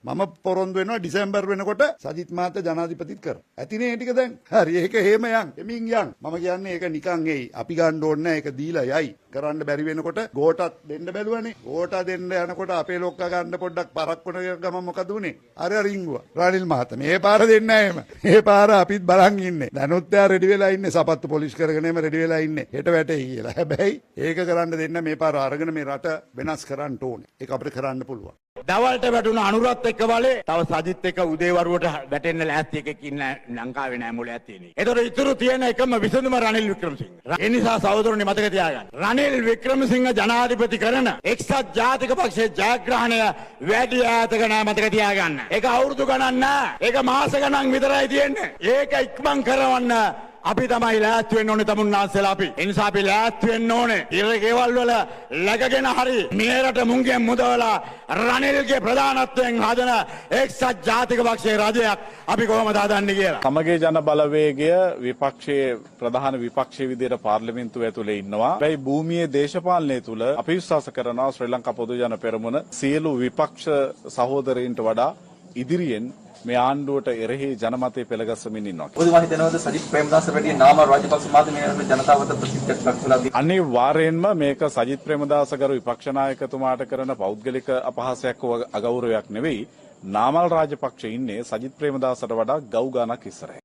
මම පොරොන්දු වෙනවා ඩිසැම්බර් වෙනකොට සජිත් මහත්තයා ජනාධිපතිත් කරා. ඇතිනේ ටික දැන්. හරි ඒක හේම යන්. එමින් යන්. මම කියන්නේ ඒක නිකන් එයි. අපි ගන්න ඕනේ නැහැ. ඒක දීලා යයි. කරන්න බැරි වෙනකොට ගෝටත් දෙන්න බැලුවනේ. ගෝටා දෙන්න යනකොට අපේ ලොක්කා ගන්න පොඩ්ඩක් පරක් වුණ ගම මොකද උනේ? අර රිංගුවා. රනිල් මහත්තයා මේ පාර දෙන්නේ නැහැ එහෙම. මේ පාර අපිත් බලන් ඉන්නේ. දැනුත් එයා රෙඩි වෙලා ඉන්නේ. සපත්තු පොලිස් කරගෙන එම රෙඩි වෙලා ඉන්නේ. හෙට වැටේ කියලා. හැබැයි ඒක කරන්න දෙන්න මේ පාර අරගෙන මේ රට වෙනස් කරන්න ඕනේ. ඒක අපිට කරන්න පුළුවන්. දවල්ට වැටුණ අනුරත් එක්ක බලේ තව සජිත් එක්ක උදේවරුවට වැටෙන්න ලෑස්ති එකක් ඉන්න ලංකාවේ නෑ මොලයක් තියෙන්නේ. ඒතකොට ඉතුරු තියෙන එකම විසඳුම රනිල් වික්‍රමසිංහ. ඒ නිසා සහෝදරනි මතක තියාගන්න. රනිල් වික්‍රමසිංහ ජනාධිපති කරන එක්සත් ජාතික පක්ෂයේ ජයග්‍රහණය වැඩි ඈතක නෑ මතක තියාගන්න. ඒක අවුරුදු ගණන් නෑ. ඒක මාස ගණන් විතරයි තියෙන්නේ. ඒක ඉක්මන් කරවන්න අපි තමයි ලෑස්ති වෙන්න ඕනේ තමුන්නාන්සලා අපි. ඒ නිසා අපි ලෑස්ති වෙන්න ඕනේ. ඊළඟ වල läගගෙන හරි මේ රට මුංගෙන් මුදවලා රනිල්ගේ ප්‍රධානත්වයෙන් හදන එක්සත් ජාතික පක්ෂයේ රජයක් අපි කොහොමද හදන්නේ කියලා. සමගී ජන බලවේගය විපක්ෂයේ ප්‍රධාන විපක්ෂයේ විදිහට පාර්ලිමේන්තුව ඇතුලේ ඉන්නවා. හැබැයි භූමියේ දේශපාලනය තුල අපි විශ්වාස කරනවා ශ්‍රී ලංකා පොදු ජන පෙරමුණ සියලු විපක්ෂ සහෝදරයින්ට වඩා ඉදිරියෙන් මේ ආණ්ඩුවට එරෙහි ජනමතය පෙළගස්සමින් ඉන්නවා. ඔබතුමා හිතනවාද සජිත් ප්‍රේමදාස වැඩි නාම රාජපක්ෂ මාධ්‍යමය ජනතාවට ප්‍රසිද්ධියක් ලක්වලා තියෙනවා? අනිවාර්යෙන්ම මේක සජිත් ප්‍රේමදාස ගරු විපක්ෂ නායකතුමාට කරන පෞද්ගලික අපහාසයක් හෝ අගෞරවයක් නෙවෙයි. නාමල් රාජපක්ෂ ඉන්නේ සජිත් ප්‍රේමදාසට වඩා ගව් ගානක් ඉස්සරහ.